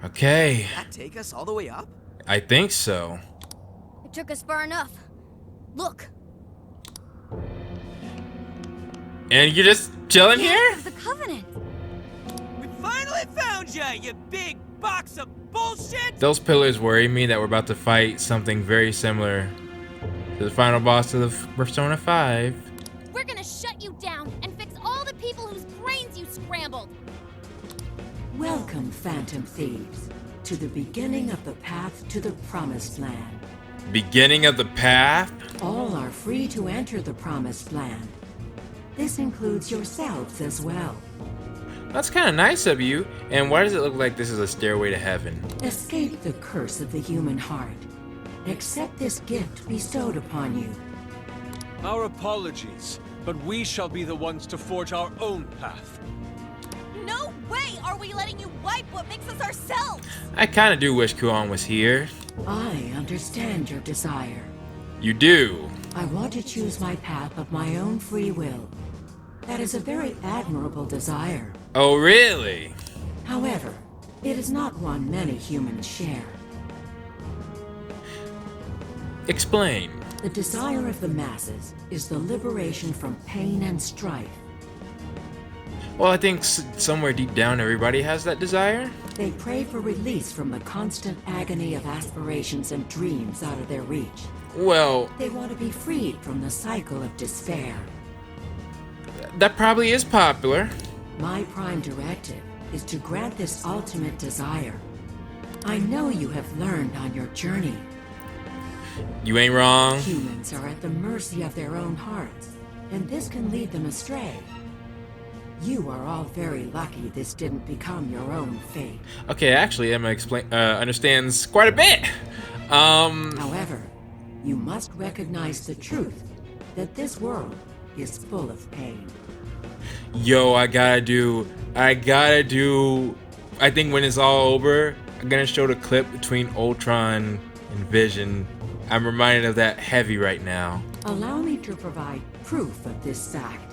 Okay. Did that take us all the way up? I think so. It took us far enough. Look. And you're just chilling here? The Covenant. We finally found ya, you big box of bullshit! Those pillars worry me that we're about to fight something very similar to the final boss of the Persona 5. We're gonna shut you down and fix all the people whose brains you scrambled. Welcome, Phantom Thieves, to the beginning of the path to the Promised Land. Beginning of the path? All are free to enter the Promised Land. This includes yourselves as well. That's kind of nice of you. And why does it look like this is a stairway to heaven? Escape the curse of the human heart. Accept this gift bestowed upon you. Our apologies, but we shall be the ones to forge our own path. No way are we letting you wipe what makes us ourselves! I kind of do wish Kuon was here. I understand your desire. You do. I want to choose my path of my own free will. That is a very admirable desire. Oh, really? However, it is not one many humans share. Explain. The desire of the masses is the liberation from pain and strife. Well, I think somewhere deep down everybody has that desire. They pray for release from the constant agony of aspirations and dreams out of their reach. Well, They want to be freed from the cycle of despair. that probably is popular. My prime directive is to grant this ultimate desire. I know you have learned on your journey. You ain't wrong. Humans are at the mercy of their own hearts, and this can lead them astray. You are all very lucky this didn't become your own fate. Okay, actually, Emma understands quite a bit. However, you must recognize the truth that this world is full of pain. Yo, I think when it's all over, I'm gonna show the clip between Ultron and Vision. I'm reminded of that heavy right now. Allow me to provide proof of this fact.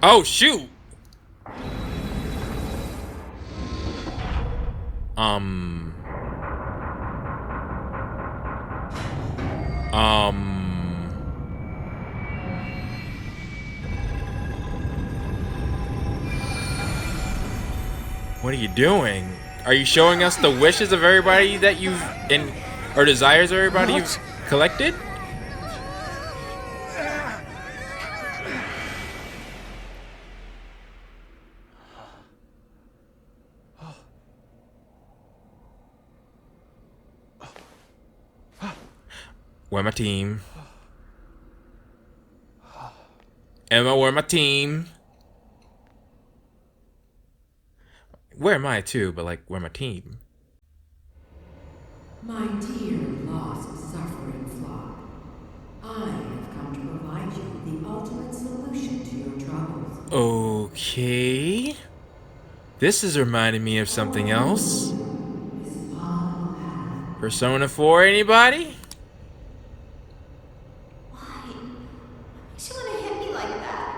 Oh, shoot! What are you doing? Are you showing us the wishes of everybody that you've or desires of everybody you've collected? Where my team? Emma, where my team? Where am I too, but like, where my team? My dear lost suffering flock, I have come to provide you the ultimate solution to your troubles. Okay. This is reminding me of something else. Persona 4, anybody? She wanna hit me like that.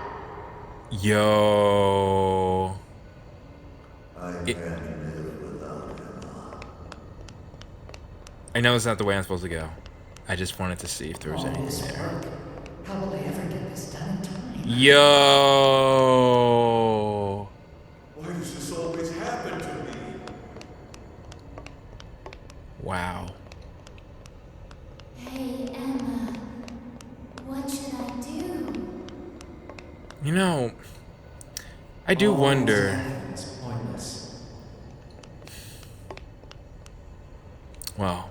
Yo. I know it's not the way I'm supposed to go. I just wanted to see if there was anything there. How will I ever get this done in time? Yo. Why does this always happen to me? Wow. Hey, Emma. What should I do? You know, I do wonder. Well,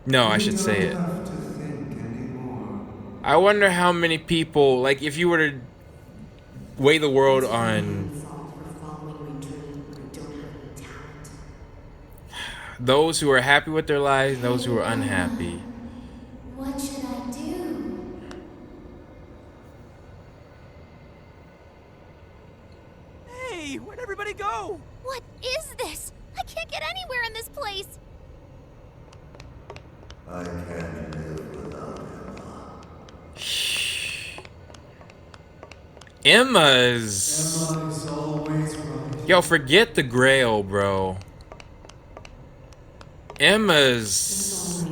no, I should say it. I wonder how many people, like, if you were to weigh the world on those who are happy with their lives, those who are unhappy. What should I do? Hey, where'd everybody go? What is this? I can't get anywhere in this place. I can't live without Emma. Emma's. Emma is always right. Yo, forget the Grail, bro. Emma's.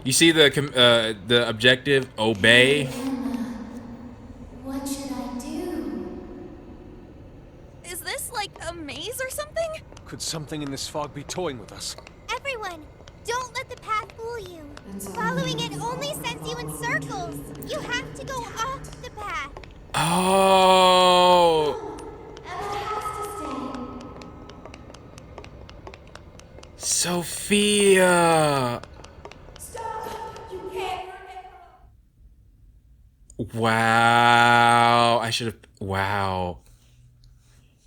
You see the objective? Obey. What should I do? Is this like a maze or something? Could something in this fog be toying with us? Everyone, don't let the path fool you. Following it only sends you in circles. You have to go off the path. Oh. Sophia. Wow. I should have. Wow.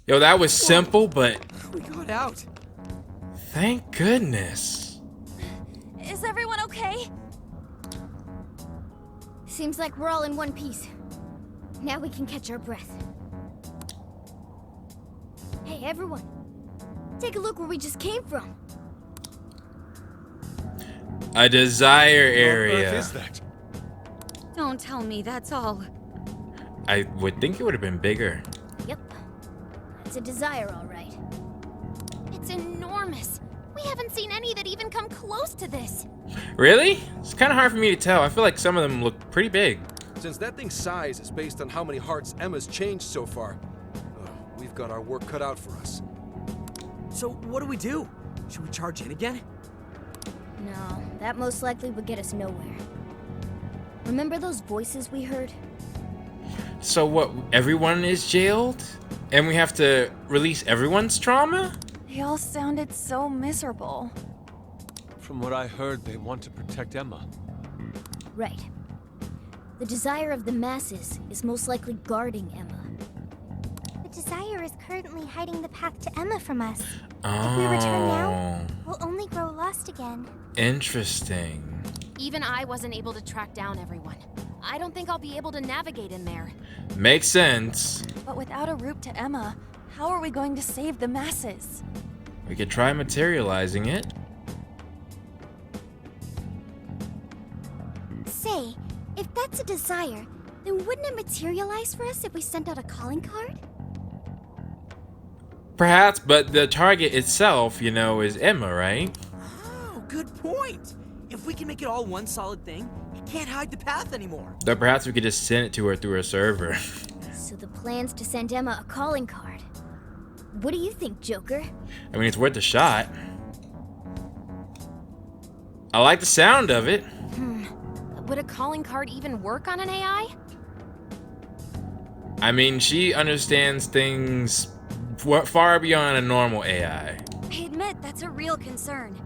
Yo, that was simple, but We got out. thank goodness. Is everyone okay? Seems like we're all in one piece. Now we can catch our breath. Hey, everyone. Take a look where we just came from. A desire What on area. earth is that? Don't tell me that's all. I would think it would have been bigger. Yep. It's a desire, all right. It's enormous. We haven't seen any that even come close to this. Really? It's kind of hard for me to tell. I feel like some of them look pretty big. Since that thing's size is based on how many hearts Emma's changed so far, we've got our work cut out for us. So what do we do? Should we charge in again? No, that most likely would get us nowhere. Remember those voices we heard? So what, everyone is jailed? And we have to release everyone's trauma? They all sounded so miserable. From what I heard, they want to protect Emma. Right. The desire of the masses is most likely guarding Emma. The desire is currently hiding the path to Emma from us. Oh. If we return now, we'll only grow lost again. Interesting. Even I wasn't able to track down everyone. I don't think I'll be able to navigate in there. Makes sense. But without a route to Emma, how are we going to save the masses? We could try materializing it. Say, if that's a desire, then wouldn't it materialize for us if we sent out a calling card? Perhaps, but the target itself, you know, is Emma, right? Oh, good point. If we can make it all one solid thing, it can't hide the path anymore. Though perhaps we could just send it to her through a server. So the plan's to send Emma a calling card. What do you think, Joker? I mean, it's worth a shot. I like the sound of it. Would a calling card even work on an AI? I mean, she understands things far beyond a normal AI. I admit that's a real concern,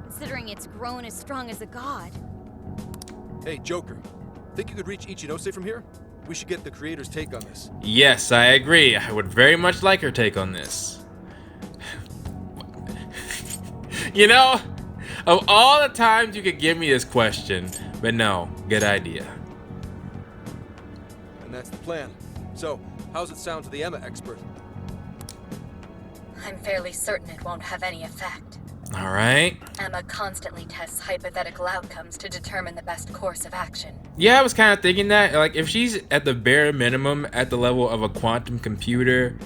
considering it's grown as strong as a god. Hey, Joker, think you could reach Ichinose from here? We should get the creator's take on this. Yes, I agree. I would very much like her take on this. You know, of all the times you could give me this question, but no, good idea. And that's the plan. So, how's it sound to the Emma expert? I'm fairly certain it won't have any effect. All right. Emma constantly tests hypothetical outcomes to determine the best course of action. Yeah, I was kind of thinking that. Like, if she's at the bare minimum at the level of a quantum computer,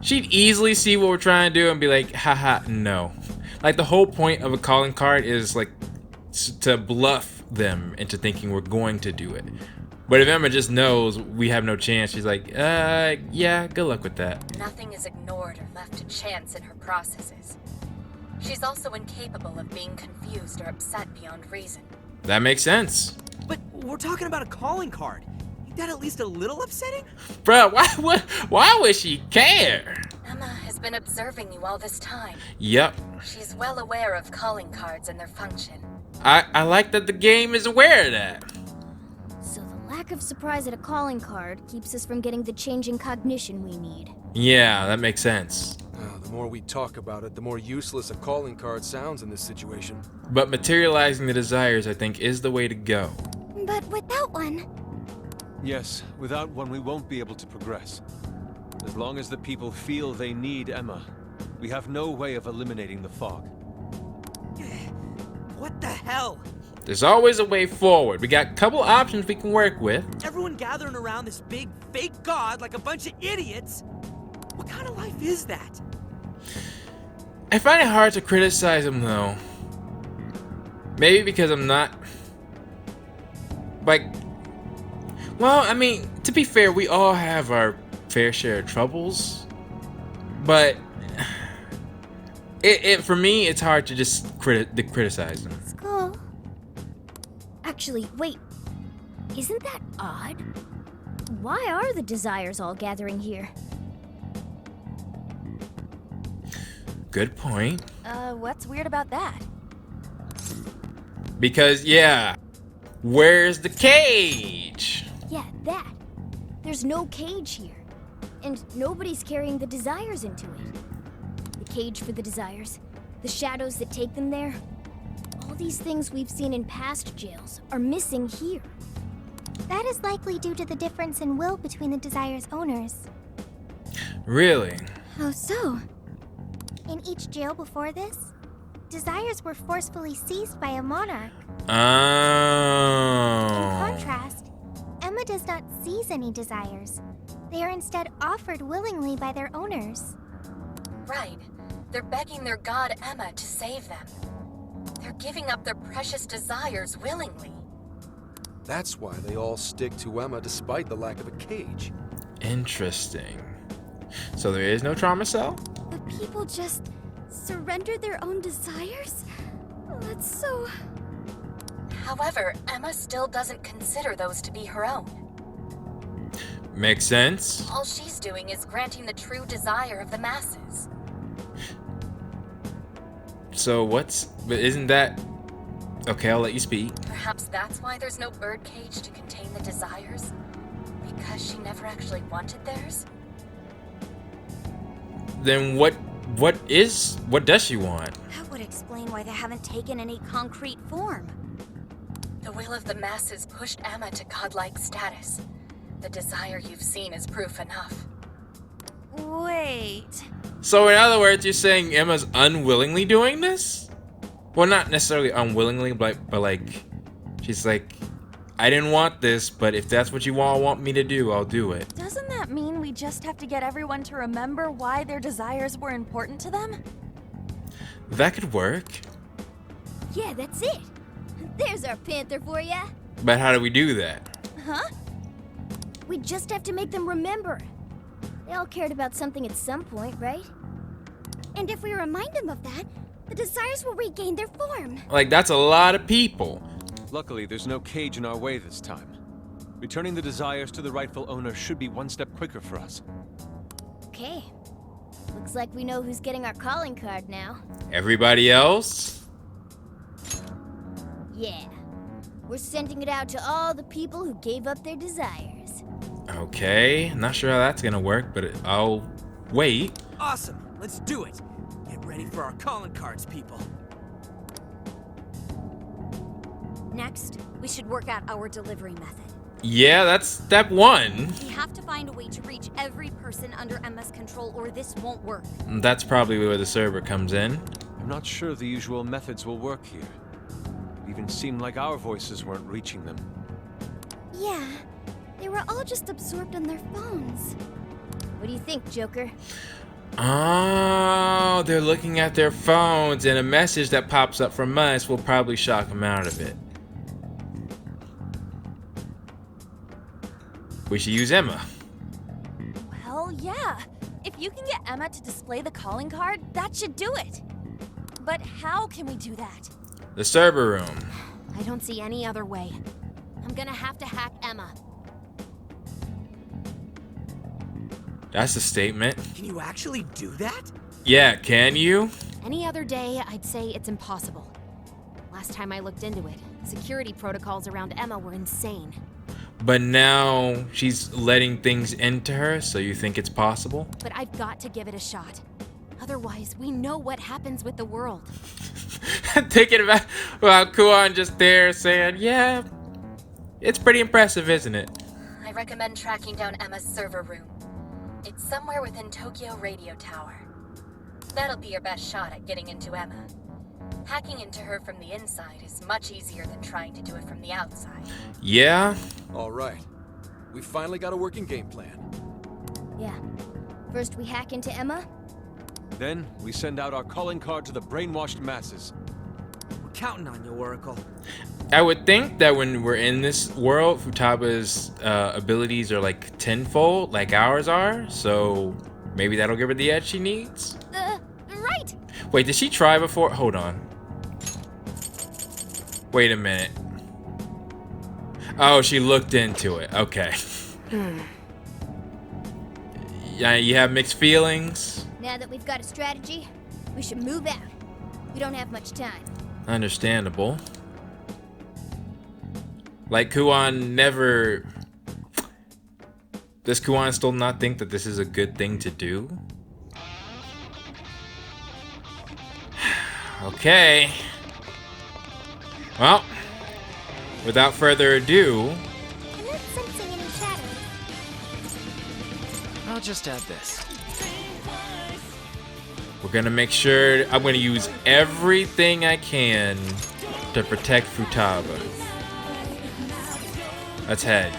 she'd easily see what we're trying to do and be like, haha, no. Like, the whole point of a calling card is, like, to bluff them into thinking we're going to do it. But if Emma just knows we have no chance, she's like, yeah, good luck with that. Nothing is ignored or left to chance in her processes. She's also incapable of being confused or upset beyond reason. That makes sense. But we're talking about a calling card. Ain't that at least a little upsetting? Bruh, why would she care? Emma has been observing you all this time. Yep. She's well aware of calling cards and their function. I like that the game is aware of that. So the lack of surprise at a calling card keeps us from getting the change in cognition we need. Yeah, that makes sense. The more we talk about it, the more useless a calling card sounds in this situation. But materializing the desires, I think, is the way to go. But without one, Yes, without one we won't be able to progress. As long as the people feel they need Emma, we have no way of eliminating the fog. What the hell? There's always a way forward. We got a couple options we can work with. Everyone gathering around this big fake god like a bunch of idiots. What kind of life is that? I find it hard to criticize him though. Maybe because I'm not like, well, I mean, to be fair, we all have our fair share of troubles, but for me, it's hard to just criticize him. Skull. Actually, wait. Isn't that odd? Why are the Desires all gathering here? Good point. What's weird about that? Because, yeah, where's the cage? Yeah, that. There's no cage here. And nobody's carrying the Desires into it. The cage for the Desires, the shadows that take them there. All these things we've seen in past jails are missing here. That is likely due to the difference in will between the Desire's owners. Really? How so? In each jail before this, Desires were forcefully seized by a monarch. Oh. In contrast, Emma does not seize any Desires. They are instead offered willingly by their owners. Right. They're begging their god Emma to save them. They're giving up their precious desires willingly. That's why they all stick to Emma despite the lack of a cage. Interesting. So there is no trauma cell? The people just surrender their own desires? That's so... However, Emma still doesn't consider those to be her own. Makes sense. All she's doing is granting the true desire of the masses. So but isn't that... Okay, I'll let you speak. Perhaps that's why there's no birdcage to contain the desires? Because she never actually wanted theirs? Then what does she want? That would explain why they haven't taken any concrete form. The will of the masses pushed Emma to godlike status. The desire you've seen is proof enough. Wait. So in other words, you're saying Emma's unwillingly doing this? Well, not necessarily unwillingly, but like, she's like, I didn't want this, but if that's what you all want me to do, I'll do it. Doesn't that mean we just have to get everyone to remember why their desires were important to them? That could work. Yeah, that's it. There's our panther for ya. But how do we do that? Huh? We just have to make them remember. They all cared about something at some point, right? And if we remind them of that, the Desires will regain their form. Like, that's a lot of people. Luckily, there's no cage in our way this time. Returning the desires to the rightful owner should be one step quicker for us. Okay. Looks like we know who's getting our calling card now. Everybody else? Yeah. We're sending it out to all the people who gave up their desires. Okay, not sure how that's gonna work, but I'll wait. Awesome. Let's do it. Get ready for our calling cards, people. Next, we should work out our delivery method. Yeah, that's step one. We have to find a way to reach every person under Emma's control or this won't work. That's probably where the server comes in. I'm not sure the usual methods will work here. It even seemed like our voices weren't reaching them. Yeah, they were all just absorbed in their phones. What do you think, Joker? Oh, they're looking at their phones, and a message that pops up from us will probably shock them out of it. We should use Emma. Well, yeah. If you can get Emma to display the calling card, that should do it. But how can we do that? The server room. I don't see any other way. I'm gonna have to hack Emma. That's a statement. Can you actually do that? Yeah, can you? Any other day, I'd say it's impossible. Last time I looked into it, security protocols around Emma were insane. But now she's letting things into her, so you think it's possible? But I've got to give it a shot. Otherwise, we know what happens with the world. Thinking about Kuan just there saying, yeah, it's pretty impressive, isn't it? I recommend tracking down Emma's server room. It's somewhere within Tokyo Radio Tower. That'll be your best shot at getting into Emma. Hacking into her from the inside is much easier than trying to do it from the outside. Yeah? All right. We finally got a working game plan. Yeah. First we hack into Emma. Then, we send out our calling card to the brainwashed masses. We're counting on you, Oracle. I would think that when we're in this world, Futaba's abilities are like tenfold, like ours are. So maybe that'll give her the edge she needs. Right. Wait, did she try before? Hold on. Wait a minute. Oh, she looked into it. Okay. Yeah, you have mixed feelings. Now that we've got a strategy, we should move out. We don't have much time. Understandable. Like, Kuan never... Does Kuan still not think that this is a good thing to do? Okay. Well, without further ado... I'm not sensing any shadows. I'll just add this. We're gonna make sure... I'm gonna use everything I can to protect Futaba. Let's head.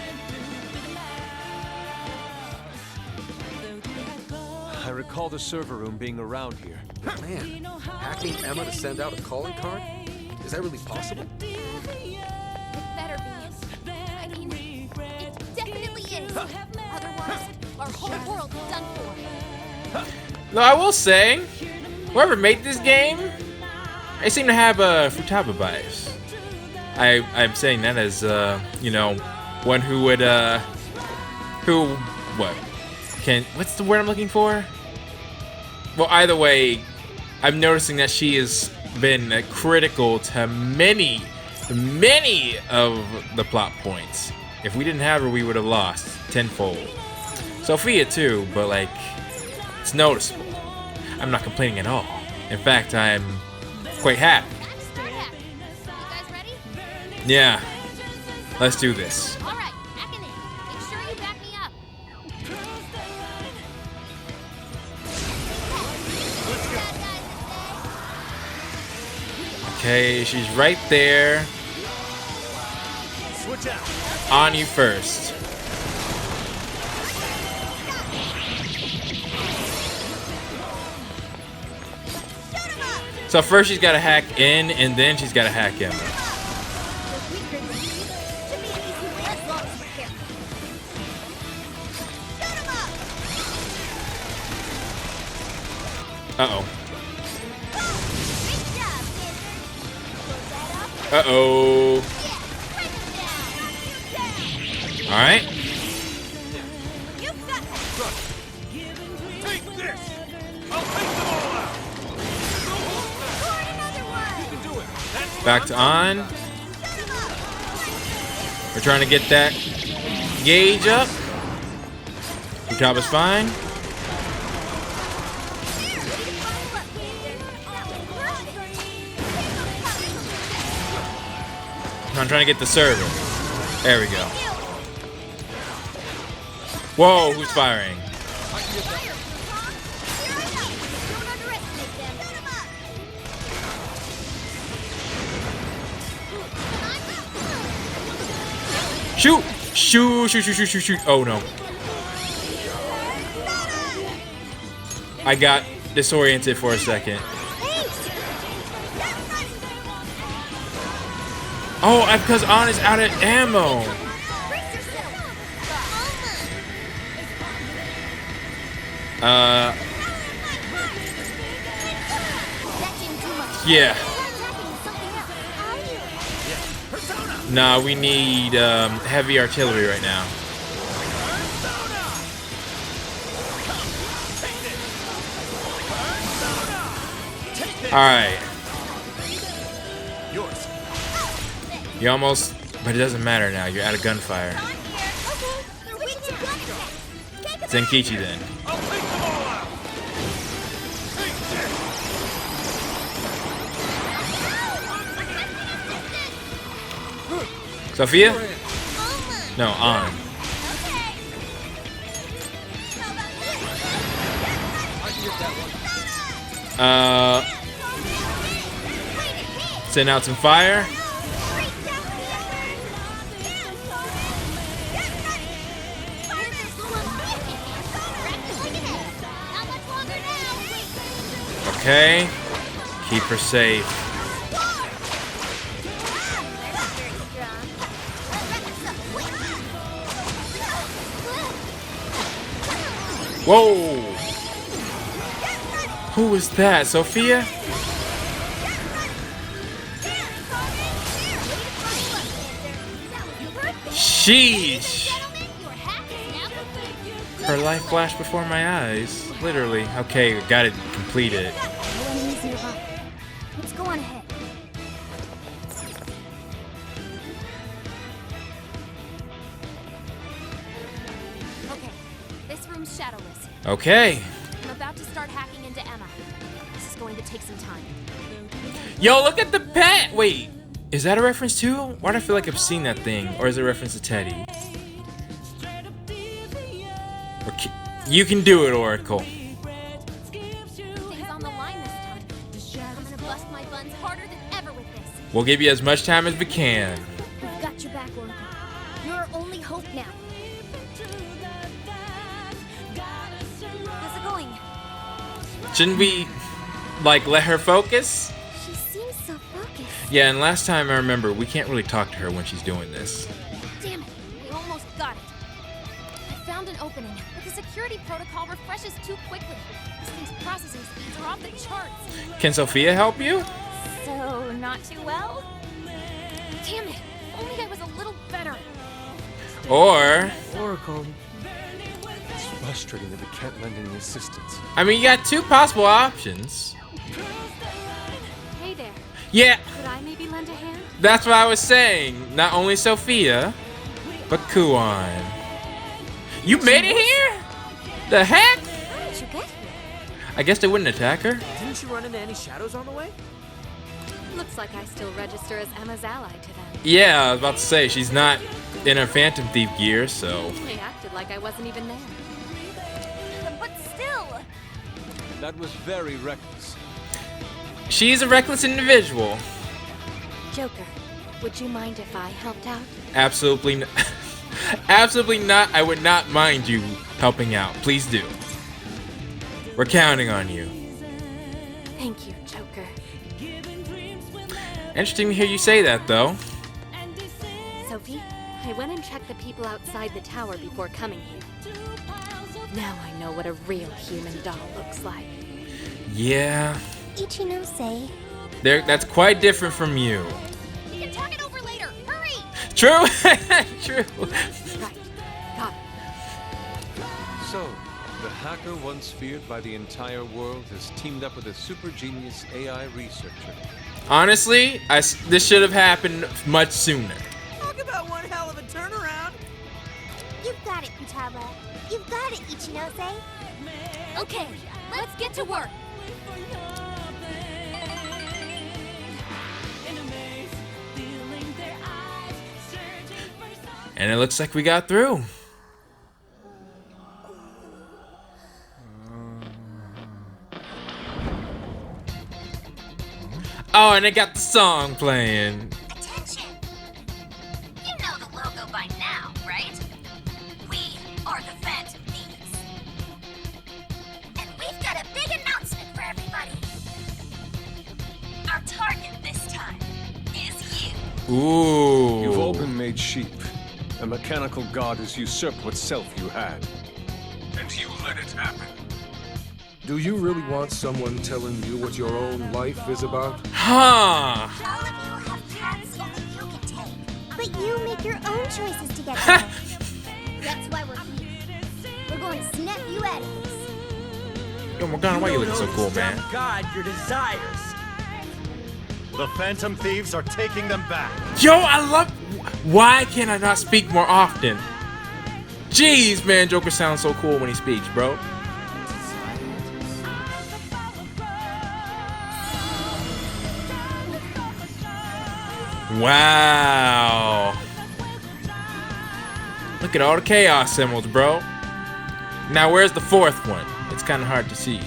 I recall the server room being around here. Man, hacking Emma to send out a calling card? Is that really possible? It better be. I mean, it definitely is. Otherwise, our whole world is done for. No, I will say, whoever made this game, they seem to have a Futaba bias. I'm saying that as, you know, one who would, what's the word I'm looking for? Well, either way, I'm noticing that she has been critical to many of the plot points. If we didn't have her, we would have lost tenfold. Sophia too, but like, it's noticeable. I'm not complaining at all. In fact, I'm quite happy. Start hacking. You guys ready? Yeah, let's do this. All right, hacking in. Make sure you back me up. Okay, she's right there. Switch out. On you first. So first she's got to hack in, and then she's got to hack him. Uh-oh. Uh-oh. All right. Take this! I'll take them all out! You can do it! That's Back to on. We're trying to get that gauge up. Futaba's fine. I'm trying to get the server. There we go. Whoa, who's firing? Shoot! Shoot, shoot, shoot, shoot, shoot, shoot. Oh no. I got disoriented for a second. Oh, because On is out of ammo. Yeah. Nah, we need heavy artillery right now. Alright. yours. You almost... But it doesn't matter now. You're out of gunfire. Zenkichi then. I'll take them all out! Sophia? No, On. Send out some fire. Okay. Keep her safe. Whoa! Who was that? Sophia? Sheesh! Her life flashed before my eyes. Literally. Okay, got it completed. No enemies nearby. Let's go on ahead. Okay, this room's shadowless. Okay. I'm about to start hacking into Emma. This is going to take some time. Yo, look at the pet! Wait, is that a reference to? Why do I feel like I've seen that thing? Or is it a reference to Teddy? Okay. You can do it, Oracle. Things on the line this time. I'm gonna bust my buns harder than ever with this. We'll give you as much time as we can. We've got your back, Oracle. You're our only hope now. How's it going? Shouldn't we, like, let her focus? She seems so focused. Yeah, and last time I remember, we can't really talk to her when she's doing this. Damn it, we almost got it. I found an opening, but the security protocol refreshes too quickly. This thing's processing speeds are off the charts. Can Sophia help you? So, not too well? Damn it, if only I was a little better. Or, Oracle. It's frustrating that we can't lend any assistance. I mean, you got two possible options. Hey there, Yeah, could I maybe lend a hand? that's what I was saying. Not only Sophia, but Kuon. You made it here? The heck? How did you get here? I guess they wouldn't attack her. Didn't you run into any shadows on the way? Looks like I still register as Emma's ally to them. Yeah, I was about to say, she's not in her Phantom Thief gear, so... They acted like I wasn't even there. But still! That was very reckless. She's a reckless individual. Joker, would you mind if I helped out? Absolutely not. Absolutely not. I would not mind you helping out. Please do. We're counting on you. Thank you, Joker. Interesting to hear you say that, though. Sophie, I went and checked the people outside the tower before coming here. Now I know what a real human doll looks like. Yeah. Ichinose. That's quite different from you. We can talk it over later. Hurry! True. True. Right. Got it. So, the hacker once feared by the entire world has teamed up with a super genius AI researcher. Honestly, this should have happened much sooner. Talk about one hell of a turnaround. You've got it, Futaba. You've got it, Ichinose. Okay, let's get to work. And it looks like we got through. Oh, and they got the song playing. Attention! You know the logo by now, right? We are the Phantom Thieves. And we've got a big announcement for everybody. Our target this time is you. Ooh. You've all been made sheep. A mechanical god has usurped what self you had. And you let it happen. Do you really want someone telling you what your own life is about? Huh. All of you have paths only you can take. But you make your own choices to get there. That's why we're here. We're going to snap you out of this. Yo, Morgana, why you looking so cool, man? God, your desires. The Phantom Thieves are taking them back. Yo, I love... Why can I not speak more often? Jeez, man, Joker sounds so cool when he speaks, bro. Wow. Look at all the chaos symbols, bro. Now, where's the fourth one? It's kind of hard to see.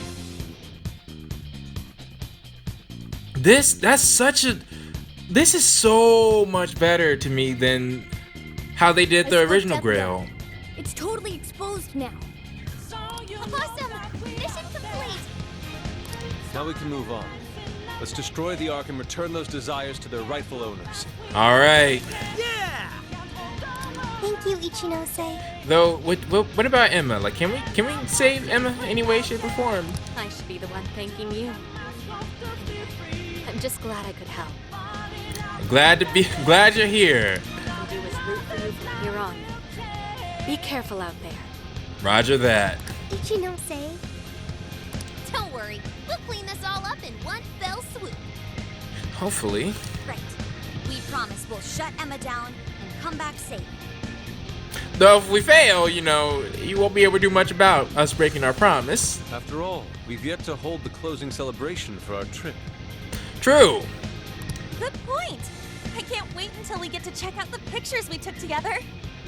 That's such a this is so much better to me than how they did the I spoke original to Grail. Emma. It's totally exposed now. Awesome! Mission complete! Now we can move on. Let's destroy the Ark and return those desires to their rightful owners. All right. Yeah! Thank you, Ichinose. Though, what about Emma? Like, can we save Emma any way, shape, or form? I should be the one thanking you. I'm just glad I could help. Glad you're here. All I can do is root for you from here on. Be careful out there. Roger that. Ichinose. Don't worry, we'll clean this all up in one fell swoop. Hopefully. Right. We promise we'll shut Emma down and come back safe. Though if we fail, you know, you won't be able to do much about us breaking our promise. After all, we've yet to hold the closing celebration for our trip. True. Good point. I can't wait until we get to check out the pictures we took together.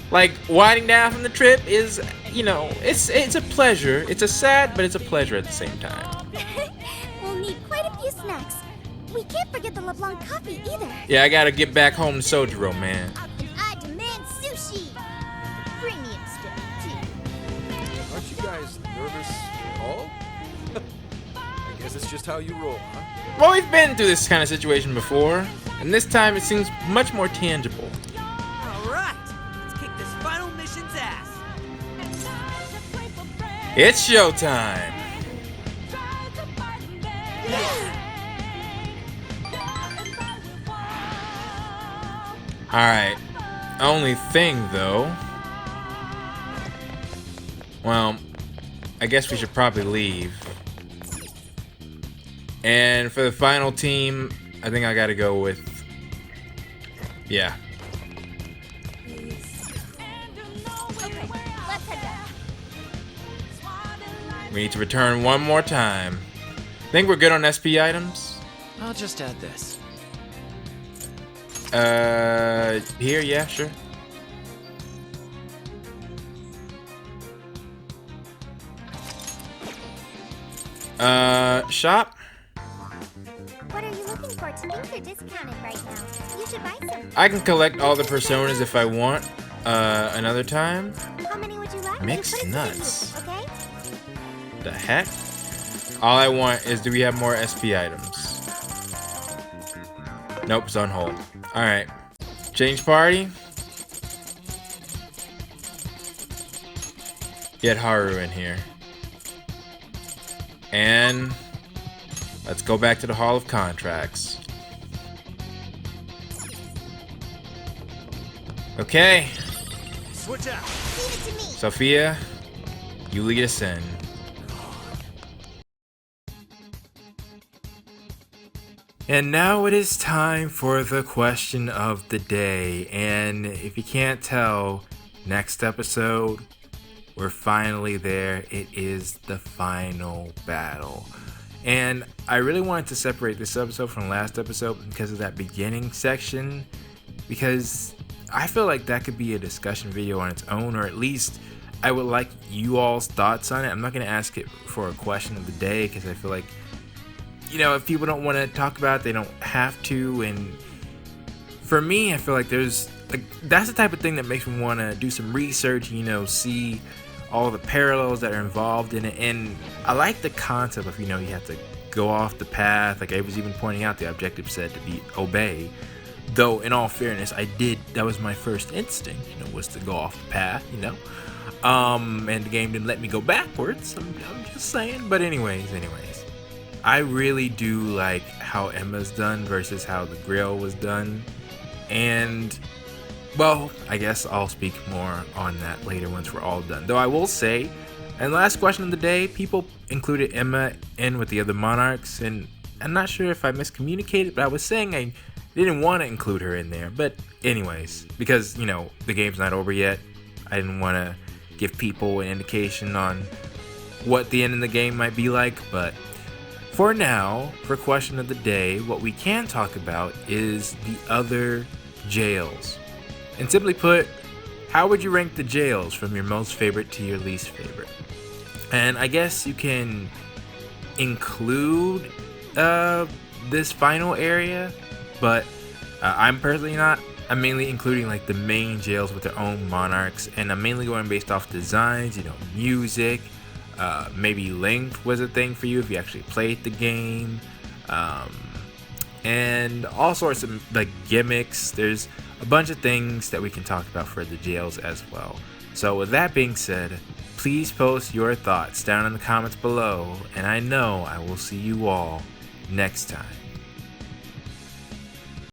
Like, winding down from the trip is, you know, it's a pleasure. It's a sad, but it's a pleasure at the same time. We'll need quite a few snacks. We can't forget the LeBlanc coffee either. Yeah, I gotta get back home to Sojiro, man. And I demand sushi. Premium stuff, too. Aren't you guys nervous at all? I guess it's just how you roll, huh? Well, we've been through this kind of situation before, and this time it seems much more tangible. All right, let's kick this final mission's ass. It's showtime. Alright. Only thing, though. Well, I guess we should probably leave. And for the final team, I think I gotta go with... Yeah. Okay, let's head down. We need to return one more time. Think we're good on SP items? I'll just add this. Here, yeah, sure. Shop? What are you looking for? Things are discounted right now. You should buy some. I can collect all the personas if I want. Another time? How many would you like? Mixed Put it to nuts. you, okay? The heck? All I want is, do we have more SP items? Nope, it's on hold. Alright. Change party. Get Haru in here. And let's go back to the Hall of Contracts. Okay. Switch out. Leave it to me. Sophia, you lead us in. And now it is time for the question of the day. And if you can't tell, next episode, we're finally there. It is the final battle. And I really wanted to separate this episode from the last episode because of that beginning section. Because I feel like that could be a discussion video on its own, or at least I would like you all's thoughts on it. I'm not going to ask it for a question of the day because I feel like, you know, if people don't want to talk about it, they don't have to. And for me, I feel like there's like, that's the type of thing that makes me want to do some research, you know, see all the parallels that are involved in it. And I like the concept of, you know, you have to go off the path. Like I was even pointing out, the objective said to be obey. Though, in all fairness, that was my first instinct, you know, was to go off the path, you know. And the game didn't let me go backwards. I'm just saying. But anyways. I really do like how Emma's done versus how the Grail was done. And, well, I guess I'll speak more on that later once we're all done. Though I will say, and last question of the day, people included Emma in with the other monarchs. And I'm not sure if I miscommunicated, but I was saying I didn't want to include her in there. But anyways, because, you know, the game's not over yet, I didn't want to give people an indication on what the end of the game might be like. But for now, for question of the day, what we can talk about is the other jails. And simply put, how would you rank the jails from your most favorite to your least favorite? And I guess you can include this final area, but I'm personally not. I'm mainly including like the main jails with their own monarchs, and I'm mainly going based off designs, music, maybe length was a thing for you if you actually played the game, and all sorts of like gimmicks. There's a bunch of things that we can talk about for the jails as well. So with that being said, please post your thoughts down in the comments below, and I know I will see you all next time.